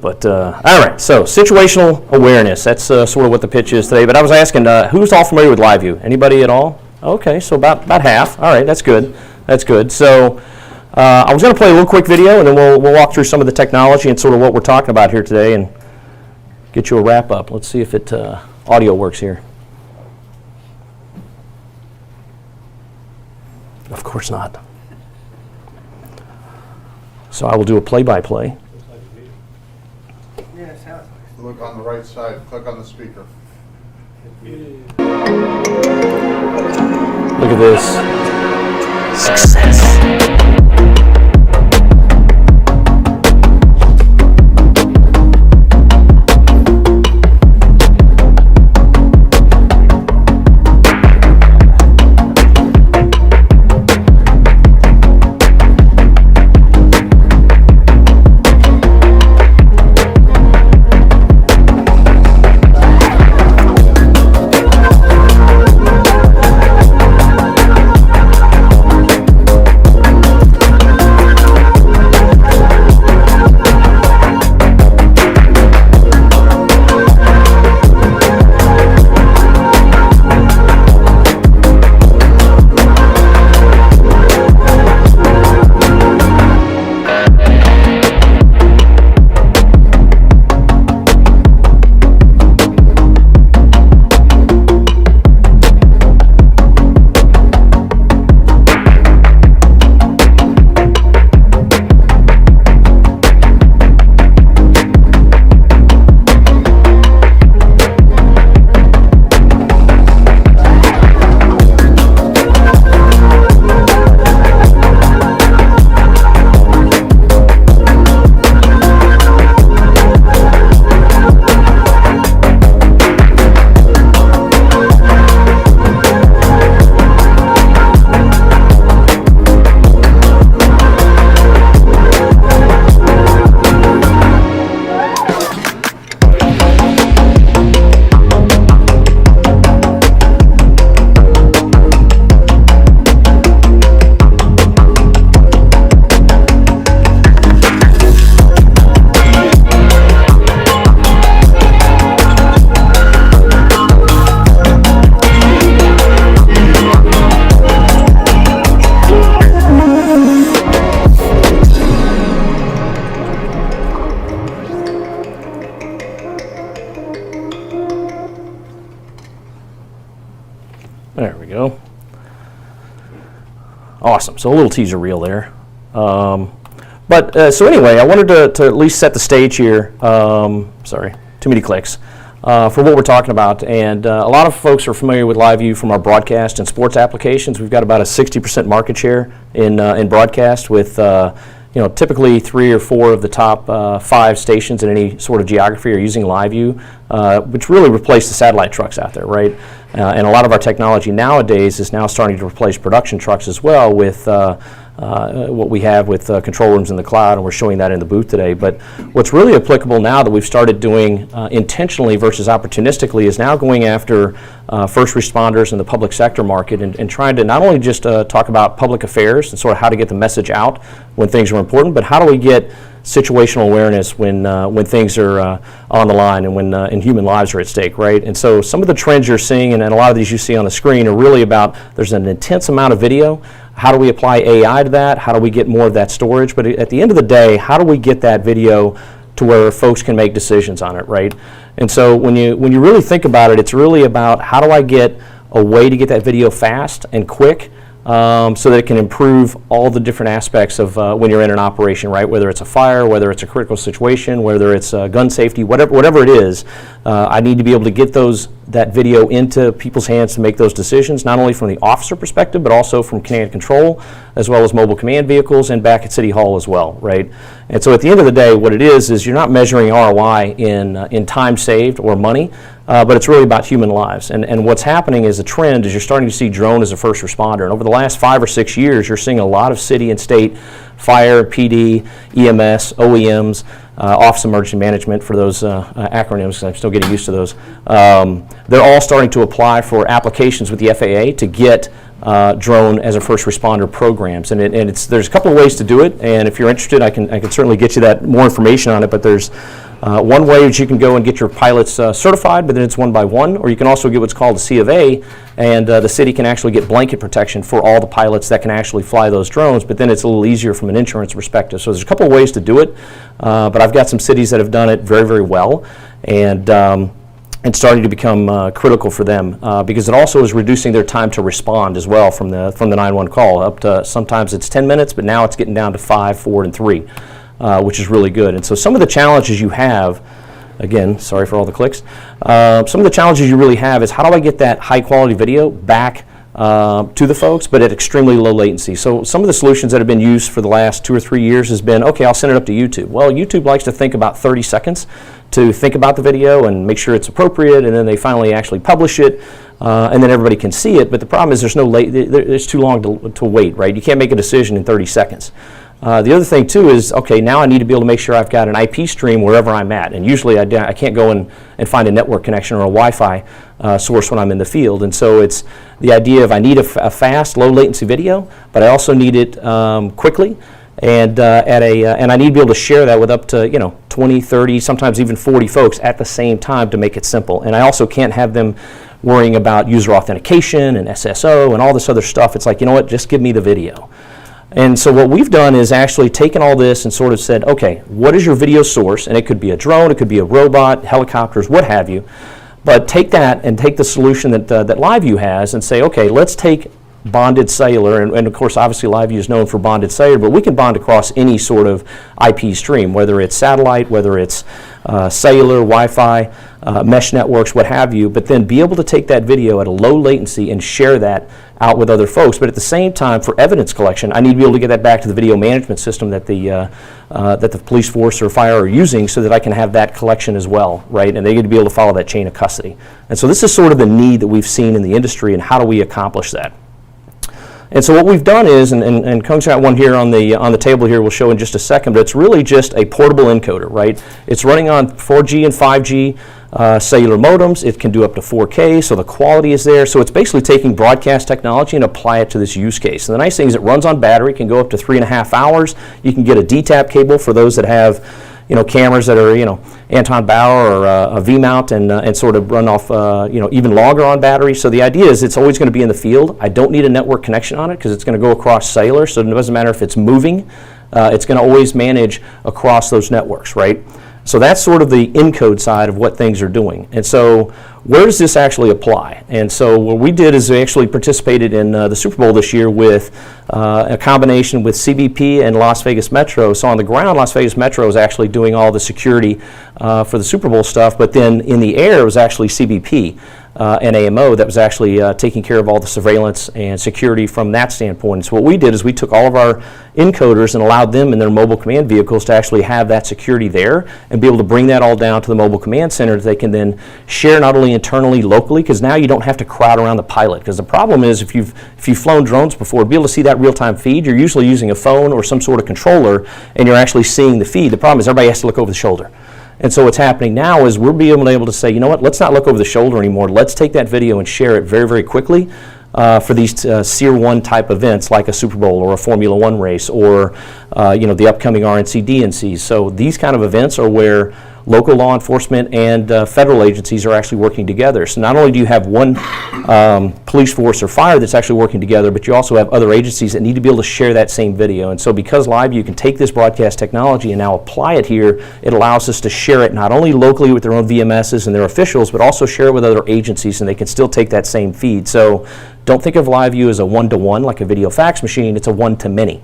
But all right, so situational awareness, that's sort of what the pitch is today. But I was asking, who's all familiar with LiveU? Anybody at all? Okay, so about half. All right, that's good. That's good. So I was going to play a little quick video, and then we'll walk through some of the technology and sort of what we're talking about here today and get you a wrap up. Let's see if it audio works here. Of course not. So I will do a play-by-play. Look on the right side, click on the speaker. Look at this. Success. There we go. Awesome. So a little teaser reel there. So anyway, I wanted to at least set the stage here. Sorry, too many clicks. For what we're talking about. And a lot of folks are familiar with LiveU from our broadcast and sports applications. We've got about a 60% market share in broadcast with typically 3 or 4 of the top 5 stations in any sort of geography are using LiveU, which really replaced the satellite trucks out there, right? And a lot of our technology nowadays is now starting to replace production trucks as well with what we have with control rooms in the cloud, and we're showing that in the booth today. But what's really applicable now that we've started doing intentionally versus opportunistically is now going after first responders in the public sector market and trying to not only just talk about public affairs and sort of how to get the message out when things are important, but how do we get situational awareness when things are on the line and when and human lives are at stake, right? And so some of the trends you're seeing, and a lot of these you see on the screen, are really about there's an intense amount of video. How do we apply AI to that? How do we get more of that storage? But at the end of the day, how do we get that video to where folks can make decisions on it, right? And so when you really think about it, it's really about how do I get a way to get that video fast and quick so that it can improve all the different aspects of when you're in an operation, right? Whether it's a fire, whether it's a critical situation, whether it's gun safety, whatever it is, I need to be able to get that video into people's hands to make those decisions, not only from the officer perspective, but also from command and control, as well as mobile command vehicles and back at City Hall as well, right? And so at the end of the day, what it is you're not measuring ROI in time saved or money, but it's really about human lives. And what's happening is a trend is you're starting to see drone as a first responder. And over the last 5 or 6 years, you're seeing a lot of city and state fire, PD, EMS, OEMs, Office of Emergency Management for those acronyms, because I'm still getting used to those. They're all starting to apply for applications with the FAA to get drone as a first responder programs, and there's a couple of ways to do it. And if you're interested, I can certainly get you that more information on it. But there's One way is you can go and get your pilots certified, but then it's 1 by 1, or you can also get what's called a C of A, and the city can actually get blanket protection for all the pilots that can actually fly those drones, but then it's a little easier from an insurance perspective. So there's a couple of ways to do it, but I've got some cities that have done it very, very well, and it's starting to become critical for them because it also is reducing their time to respond as well from the 911 call. Up to sometimes it's 10 minutes, but now it's getting down to 5, 4, and 3. Which is really good. And so some of the challenges you have, again, sorry for all the clicks, some of the challenges you really have is how do I get that high quality video back to the folks, but at extremely low latency. So some of the solutions that have been used for the last 2 or 3 years has been, okay, I'll send it up to YouTube. Well, YouTube likes to think about 30 seconds to think about the video and make sure it's appropriate, and then they finally actually publish it, and then everybody can see it. But the problem is it's too long to wait, right? You can't make a decision in 30 seconds. The other thing too is, okay, now I need to be able to make sure I've got an IP stream wherever I'm at, and usually I can't go and find a network connection or a Wi-Fi source when I'm in the field, and so it's the idea of I need a fast, low latency video, but I also need it quickly, and and I need to be able to share that with up to 20, 30, sometimes even 40 folks at the same time to make it simple. And I also can't have them worrying about user authentication and SSO and all this other stuff. It's like, you know what, just give me the video. And so what we've done is actually taken all this and sort of said, okay, what is your video source? And it could be a drone, it could be a robot, helicopters, what have you. But take that and take the solution that LiveU has and say, okay, let's take bonded cellular, and of course obviously LiveU is known for bonded cellular, but we can bond across any sort of IP stream, whether it's satellite, whether it's cellular, Wi-Fi, mesh networks, what have you, but then be able to take that video at a low latency and share that out with other folks. But at the same time, for evidence collection, I need to be able to get that back to the video management system that the police force or fire are using, so that I can have that collection as well, right? And they get to be able to follow that chain of custody. And so this is sort of the need that we've seen in the industry, and how do we accomplish that? And so what we've done is, and Kung's got one here on the table here, we'll show in just a second, but it's really just a portable encoder, right? It's running on 4G and 5G cellular modems. It can do up to 4K, so the quality is there. So it's basically taking broadcast technology and apply it to this use case. And the nice thing is it runs on battery, can go up to 3.5 hours. You can get a DTAP cable for those that have cameras that are, Anton Bauer or a V-mount and sort of run off, even longer on battery. So the idea is it's always going to be in the field. I don't need a network connection on it because it's going to go across cellular, so it doesn't matter if it's moving. It's going to always manage across those networks, right? So that's sort of the encode side of what things are doing. And so where does this actually apply? And so what we did is we actually participated in the Super Bowl this year with a combination with CBP and Las Vegas Metro. So on the ground, Las Vegas Metro is actually doing all the security for the Super Bowl stuff, but then in the air it was actually CBP and AMO that was actually taking care of all the surveillance and security from that standpoint. So what we did is we took all of our encoders and allowed them in their mobile command vehicles to actually have that security there and be able to bring that all down to the mobile command center that they can then share not only internally, locally, because now you don't have to crowd around the pilot. Because the problem is if you've flown drones before, to be able to see that real-time feed, you're usually using a phone or some sort of controller and you're actually seeing the feed. The problem is everybody has to look over the shoulder. And so what's happening now is we're being able to say, you know what, let's not look over the shoulder anymore. Let's take that video and share it very, very quickly for these Tier 1 type events like a Super Bowl or a Formula 1 race or the upcoming RNC DNCs. So these kind of events are where local law enforcement and federal agencies are actually working together. So not only do you have one police force or fire that's actually working together, but you also have other agencies that need to be able to share that same video. And so because LiveU can take this broadcast technology and now apply it here, it allows us to share it not only locally with their own VMSs and their officials, but also share it with other agencies, and they can still take that same feed. So don't think of LiveU as a one-to-one like a video fax machine. It's a one-to-many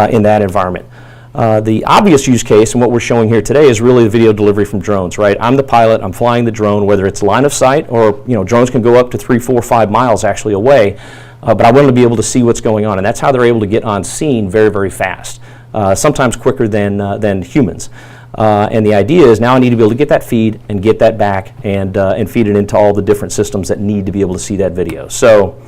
in that environment. The obvious use case, and what we're showing here today, is really the video delivery from drones, right? I'm the pilot, I'm flying the drone, whether it's line of sight or, drones can go up to 3, 4, 5 miles actually away, but I want them to be able to see what's going on, and that's how they're able to get on scene very, very fast, sometimes quicker than humans. And the idea is now I need to be able to get that feed and get that back and feed it into all the different systems that need to be able to see that video. So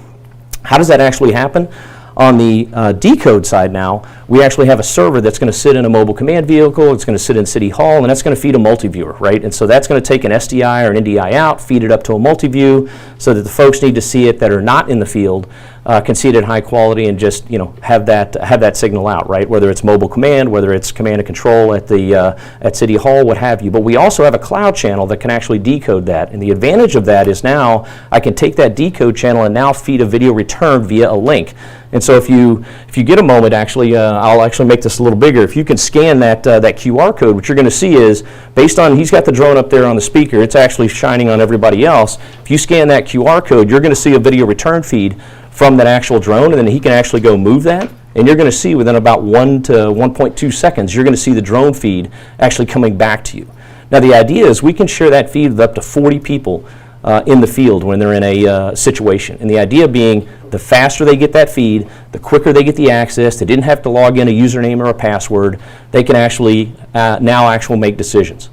how does that actually happen? On the decode side now, we actually have a server that's going to sit in a mobile command vehicle, it's going to sit in City Hall, and that's going to feed a multi-viewer, right? And so that's going to take an SDI or an NDI out, feed it up to a multi-view so that the folks need to see it that are not in the field can see it at high quality and just have that signal out, right? Whether it's mobile command, whether it's command and control at the at City Hall, what have you. But we also have a cloud channel that can actually decode that, and the advantage of that is now I can take that decode channel and now feed a video return via a link. And so if you get a moment, actually, I'll actually make this a little bigger. If you can scan that QR code, what you're going to see is, based on, he's got the drone up there on the speaker, it's actually shining on everybody else. If you scan that QR code, you're going to see a video return feed from that actual drone, and then he can actually go move that, and you're going to see within about 1 to 1.2 seconds, you're going to see the drone feed actually coming back to you. Now the idea is we can share that feed with up to 40 people in the field when they're in a situation. And the idea being, the faster they get that feed, the quicker they get the access. They didn't have to log in a username or a password. They can actually now make decisions.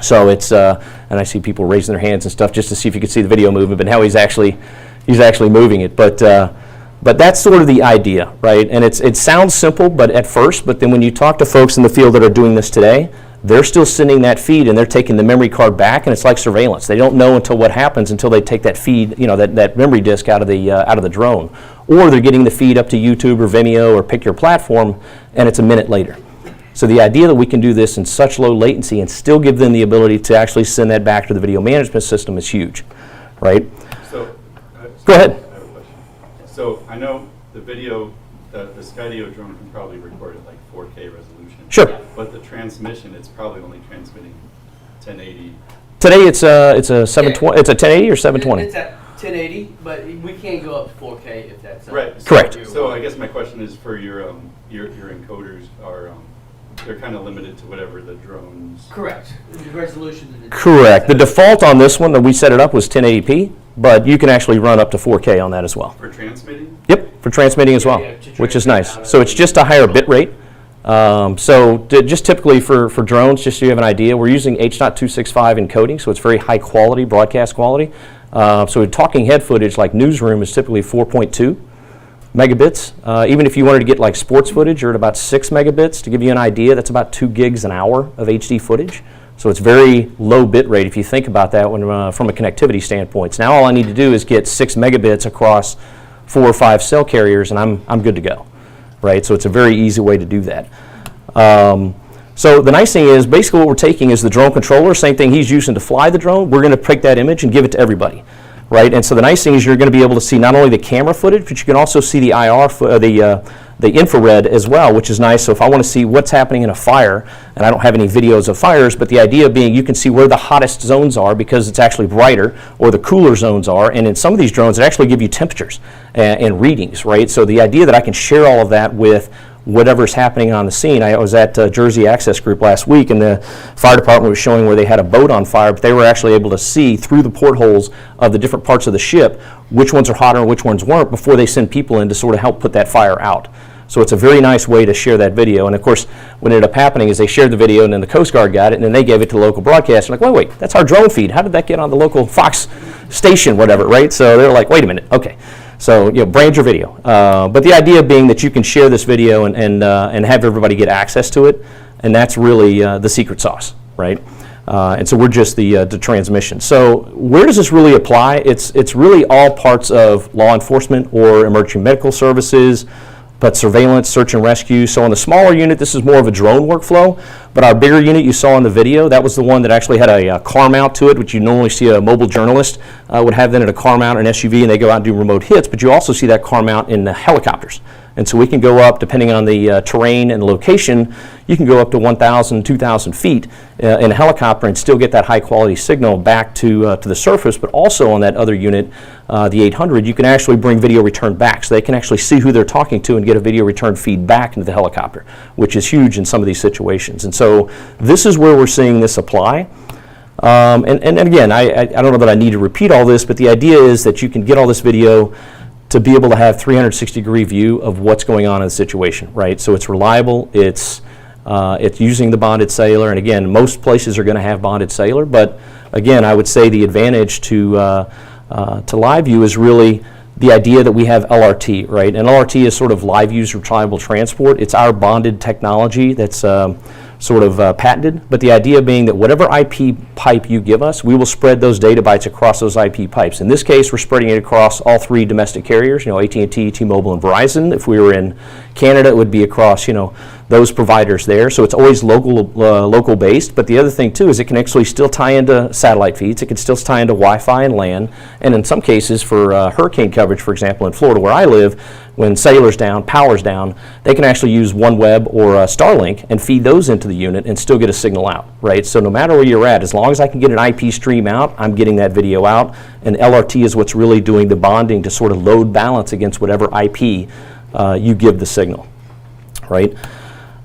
So it's, and I see people raising their hands and stuff just to see if you could see the video movement, but now he's actually moving it. But that's sort of the idea, right? And it sounds simple, but at first, but then when you talk to folks in the field that are doing this today, they're still sending that feed and they're taking the memory card back, and it's like surveillance. They don't know until what happens until they take that feed, that memory disk out of the drone, or they're getting the feed up to YouTube or Vimeo or pick your platform, and it's a minute later. So the idea that we can do this in such low latency and still give them the ability to actually send that back to the video management system is huge, right? So, go ahead. I have a question. So I know the video, the Skydio drone can probably record at like 4K resolution. Sure. But the transmission, it's probably only transmitting 1080. Today it's a 720. It's a 1080 or 720. It's at 1080, but we can't go up to 4K if that's Right. Correct. So I guess my question is for your encoders are they're kind of limited to whatever the drones. correct. The resolution. Correct. The default on this one that we set it up was 1080p, but you can actually run up to 4K on that as well. For transmitting? Yep, for transmitting as well, Yeah, to which is transmit nice. out So of it's just a higher bit rate. Just typically for drones, just so you have an idea, we're using H.265 encoding, so it's very high quality, broadcast quality. So talking head footage like newsroom is typically 4.2 megabits. Even if you wanted to get like sports footage, you're at about 6 megabits. To give you an idea, that's about 2 gigs an hour of HD footage. So it's very low bit rate if you think about that when, from a connectivity standpoint. So now all I need to do is get 6 megabits across 4 or 5 cell carriers, and I'm good to go. Right, so it's a very easy way to do that. So the nice thing is, basically what we're taking is the drone controller, same thing he's using to fly the drone, we're going to pick that image and give it to everybody. Right, and so the nice thing is you're going to be able to see not only the camera footage, but you can also see the the infrared as well, which is nice. So if I want to see what's happening in a fire, and I don't have any videos of fires, but the idea being you can see where the hottest zones are because it's actually brighter, or the cooler zones are, and in some of these drones it actually give you temperatures and readings, right? So the idea that I can share all of that with whatever's happening on the scene. I was at Jersey Access Group last week, and the fire department was showing where they had a boat on fire, but they were actually able to see through the portholes of the different parts of the ship which ones are hotter and which ones weren't before they send people in to sort of help put that fire out. So it's a very nice way to share that video. And of course, what ended up happening is they shared the video, and then the Coast Guard got it, and then they gave it to the local broadcaster. Like, wait, that's our drone feed. How did that get on the local Fox station, whatever, right? So they're like, wait a minute, okay. So, brand your video. But the idea being that you can share this video and have everybody get access to it, and that's really the secret sauce, right? And so we're just the transmission. So where does this really apply? It's really all parts of law enforcement or emergency medical services, but surveillance, search and rescue. So on the smaller unit, this is more of a drone workflow, but our bigger unit you saw in the video, that was the one that actually had a car mount to it, which you normally see a mobile journalist would have then at a car mount, an SUV, and they go out and do remote hits, but you also see that car mount in the helicopters. And so we can go up, depending on the terrain and the location, you can go up to 1,000, 2,000 feet in a helicopter and still get that high quality signal back to the surface, but also on that other unit, the 800, you can actually bring video return back, so they can actually see who they're talking to and get a video return feed back into the helicopter, which is huge in some of these situations. And so this is where we're seeing this apply. And again, I don't know that I need to repeat all this, but the idea is that you can get all this video to be able to have 360-degree view of what's going on in the situation, right? So it's reliable, it's using the bonded cellular, and again, most places are going to have bonded cellular, but again, I would say the advantage to LiveU is really the idea that we have LRT, right? And LRT is sort of LiveU's reliable transport. It's our bonded technology that's sort of patented, but the idea being that whatever IP pipe you give us, we will spread those data bytes across those IP pipes. In this case, we're spreading it across all 3 domestic carriers, AT&T, T-Mobile, and Verizon. If we were in Canada, it would be across, those providers there. So it's always local based. But the other thing too is it can actually still tie into satellite feeds. It can still tie into Wi-Fi and LAN. And in some cases, for hurricane coverage, for example, in Florida where I live, when cellular's down, power's down, they can actually use OneWeb or Starlink and feed those into the unit and still get a signal out, right? So no matter where you're at, as long as I can get an IP stream out, I'm getting that video out. And LRT is what's really doing the bonding to sort of load balance against whatever IP you give the signal, right?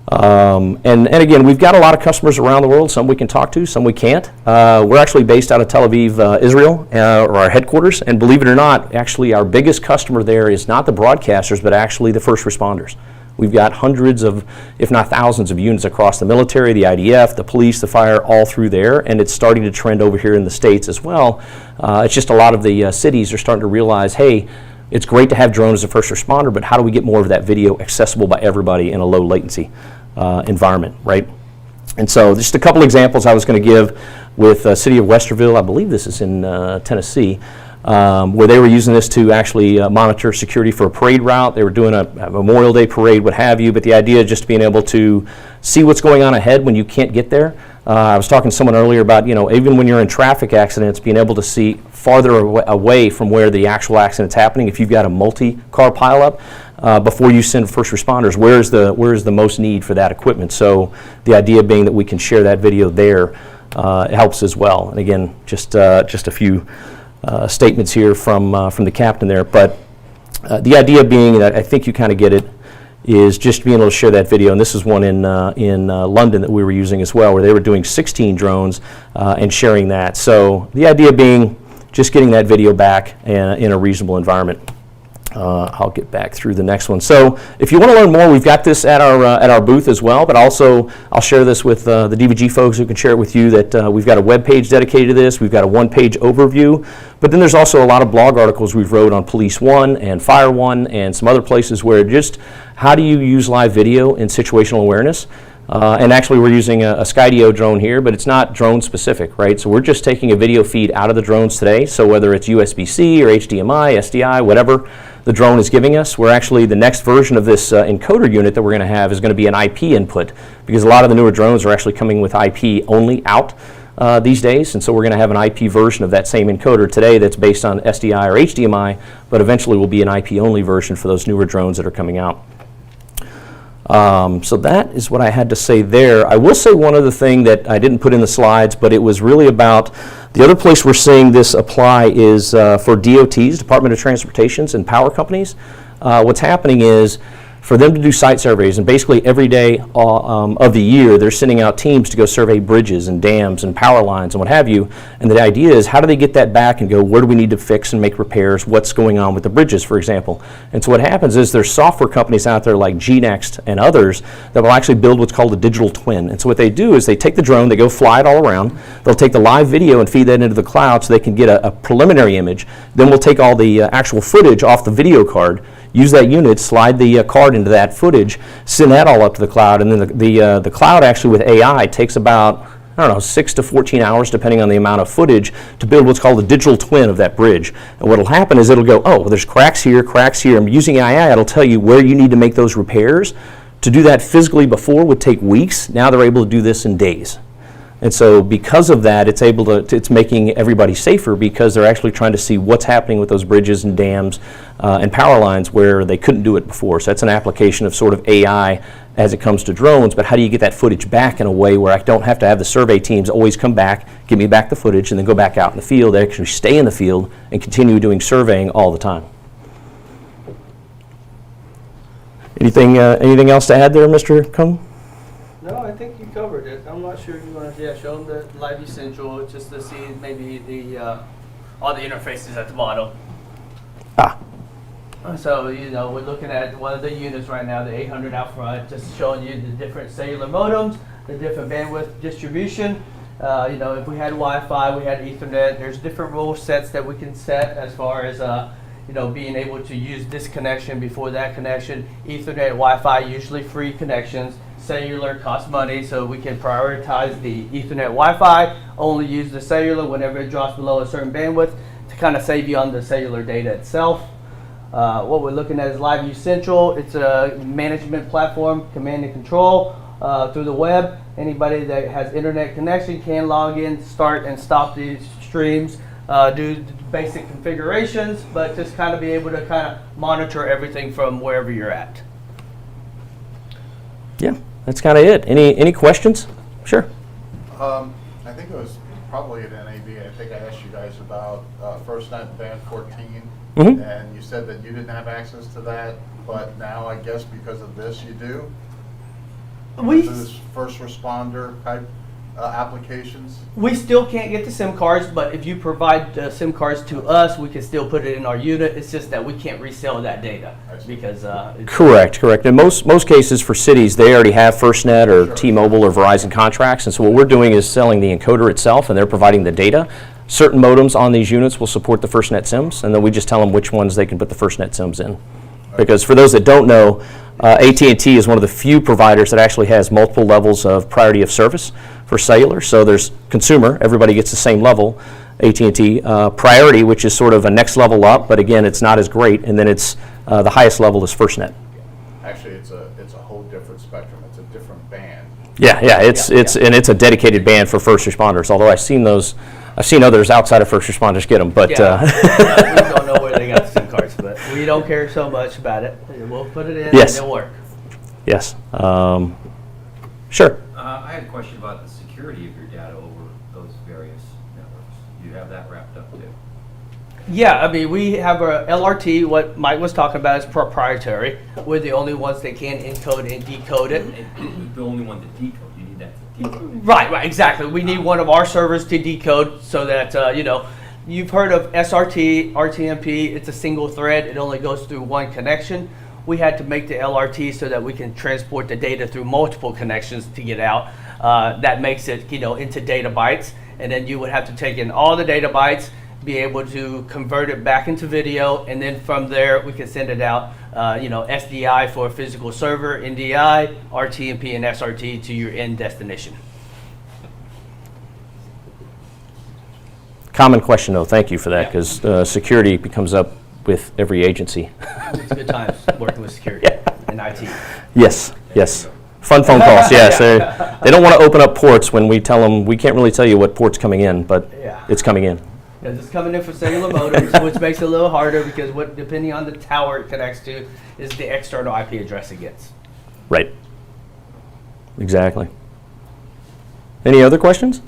And again, we've got a lot of customers around the world. Some we can talk to, some we can't. We're actually based out of Tel Aviv, Israel, or our headquarters. And believe it or not, actually our biggest customer there is not the broadcasters, but actually the first responders. We've got hundreds of, if not thousands of units across the military, the IDF, the police, the fire, all through there. And it's starting to trend over here in the States as well. It's just a lot of the cities are starting to realize, hey, it's great to have drones as a first responder, but how do we get more of that video accessible by everybody in a low latency environment, right? And so just a couple examples I was going to give with City of Westerville. I believe this is in Tennessee, where they were using this to actually monitor security for a parade route. They were doing a Memorial Day parade, what have you, but the idea is just being able to see what's going on ahead when you can't get there. I was talking to someone earlier about, even when you're in traffic accidents, being able to see farther away from where the actual accident's happening. If you've got a multi-car pileup, before you send first responders, where is the most need for that equipment? So the idea being that we can share that video there helps as well. And again, just a few statements here from the captain there. But the idea being, and I think you kind of get it, is just being able to share that video. And this is one in London that we were using as well, where they were doing 16 drones and sharing that. So the idea being just getting that video back in a reasonable environment. I'll get back through the next one. So if you want to learn more, we've got this at our booth as well, but also I'll share this with the DVG folks who can share it with you, that we've got a web page dedicated to this. We've got a one-page overview, but then there's also a lot of blog articles we've wrote on Police One and Fire One and some other places where just how do you use live video in situational awareness. And actually we're using a Skydio drone here, but it's not drone specific, right? So we're just taking a video feed out of the drones today. So whether it's USB-C or HDMI, SDI, whatever the drone is giving us, we're actually, the next version of this encoder unit that we're going to have is going to be an IP input, because a lot of the newer drones are actually coming with IP only out these days. And so we're going to have an IP version of that same encoder today that's based on SDI or HDMI, but eventually will be an IP only version for those newer drones that are coming out. So that is what I had to say there. I will say one other thing that I didn't put in the slides, but it was really about the other place we're seeing this apply is for DOTs, Department of Transportations, and power companies. What's happening is for them to do site surveys, and basically every day of the year they're sending out teams to go survey bridges and dams and power lines and what have you. And the idea is, how do they get that back and go, where do we need to fix and make repairs? What's going on with the bridges, for example? And so what happens is there's software companies out there like GNext and others that will actually build what's called a digital twin. And so what they do is they take the drone, they go fly it all around, they'll take the live video and feed that into the cloud so they can get a preliminary image. Then we'll take all the actual footage off the video card, use that unit, slide the card into that footage, send that all up to the cloud, and then the cloud actually with AI takes about, 6 to 14 hours depending on the amount of footage to build what's called a digital twin of that bridge. And what will happen is it'll go, oh, well, there's cracks here. I'm using AI, it'll tell you where you need to make those repairs. To do that physically before would take weeks. Now they're able to do this in days. And so because of that, it's making everybody safer, because they're actually trying to see what's happening with those bridges and dams and power lines where they couldn't do it before. So that's an application of sort of AI as it comes to drones, but how do you get that footage back in a way where I don't have to have the survey teams always come back, give me back the footage, and then go back out in the field. They actually stay in the field and continue doing surveying all the time. Anything else to add there, Mr. Cohn? No, I think you covered it. I'm not sure you want to show them the LiveU Central just to see maybe all the interfaces at the bottom. So, we're looking at one of the units right now, the 800 out front, just showing you the different cellular modems, the different bandwidth distribution. If we had Wi-Fi, we had Ethernet. There's different rule sets that we can set as far as being able to use this connection before that connection. Ethernet, Wi-Fi, usually free connections. cellular costs money, so we can prioritize the Ethernet Wi-Fi, only use the cellular whenever it drops below a certain bandwidth to kind of save you on the cellular data itself. What we're looking at is LiveU Central. It's a management platform, command and control through the web. Anybody that has internet connection can log in, start and stop these streams, do basic configurations, but just kind of be able to kind of monitor everything from wherever you're at. Yeah, that's kind of it. Any questions? Sure. I think it was probably at NAB. I think I asked you guys about FirstNet Band 14, and you said that you didn't have access to that, but now I guess because of this you do. Those first responder type applications. We still can't get the SIM cards, but if you provide the SIM cards to us, we can still put it in our unit. It's just that we can't resell that data because Correct. In most cases for cities, they already have FirstNet or T-Mobile or Verizon contracts, and so what we're doing is selling the encoder itself, and they're providing the data. Certain modems on these units will support the FirstNet SIMs, and then we just tell them which ones they can put the FirstNet SIMs in. Because for those that don't know, AT&T is one of the few providers that actually has multiple levels of priority of service for cellular. So there's consumer, everybody gets the same level, AT&T. Priority, which is sort of a next level up, but again, it's not as great. And then it's the highest level is FirstNet. Actually, it's a whole different spectrum. It's a different band. Yeah, it's a dedicated band for first responders. Although I've seen others outside of first responders get them, but we don't know where they got the SIM cards, but we don't care so much about it. We'll put it in and it'll work. Yes. Sure. I had a question about the security of your data over those various networks. Do you have that wrapped up too? Yeah, I mean, we have a LRT, what Mike was talking about is proprietary. We're the only ones that can encode and decode it. The only one to decode. You need that to decode. Right, exactly. We need one of our servers to decode so that, you've heard of SRT, RTMP, it's a single thread. It only goes through one connection. We had to make the LRT so that we can transport the data through multiple connections to get out. That makes it, into data bytes. And then you would have to take in all the data bytes, be able to convert it back into video, and then from there we can send it out, SDI for a physical server, NDI, RTMP, and SRT to your end destination. Common question, though. Thank you for that, because security comes up with every agency. It's good times working with security and IT. Yes. Fun phone calls, yes. They don't want to open up ports when we tell them, we can't really tell you what port's coming in, but it's coming in. Because it's coming in for cellular modems, which makes it a little harder because depending on the tower it connects to is the external IP address it gets. Right. Exactly. Any other questions?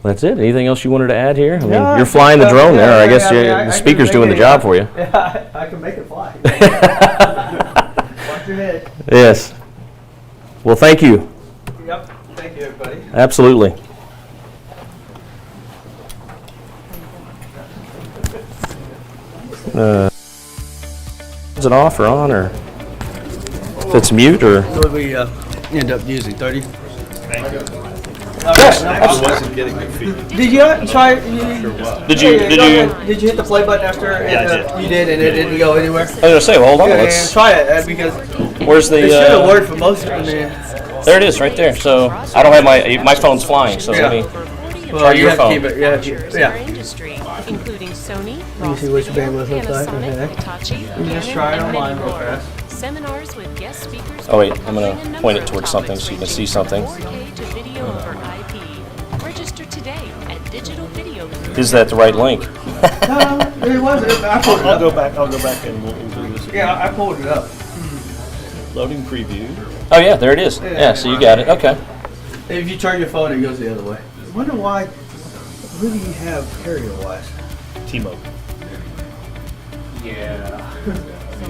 That's it. Anything else you wanted to add here? I mean, you're flying the drone there. I guess the speaker's doing the job for you. Yeah, I can make it fly. Watch your head. Yes. Well, thank you. Yep. Thank you, everybody. Absolutely. Is it off or on, or if it's mute, or? What did we end up using? 30? Yes. I wasn't getting my feet. Did you try? Did you hit the play button after? Yeah, I did. You did, and it didn't go anywhere. I was gonna say, well, hold on. Yeah, Let's. try it because Where's the? it should have worked for most of them. There it is, right there. So I don't have my phone's flying. So let me. Well, you your have phone. to keep it. Our industry, including Sony, Let me see which bandwidth looks like. Panasonic, Okay. Hitachi, Let me just Canon, try it and online many real more. fast. Seminars with guest speakers. Oh, wait, I'm gonna covering a point it number of towards something topics so you can ranging see something. from 4K to video over IP. Register today at Digital Video Group. Is that the right link? No, it wasn't. I pulled it I'll up. go back and we'll do this again. Yeah, I pulled it up. Loading preview. Oh yeah, there it is. Yeah, so you got it. Okay. If you turn your phone, it goes the other way. I wonder why. Who do you have carrier-wise? T-Mobile. Yeah.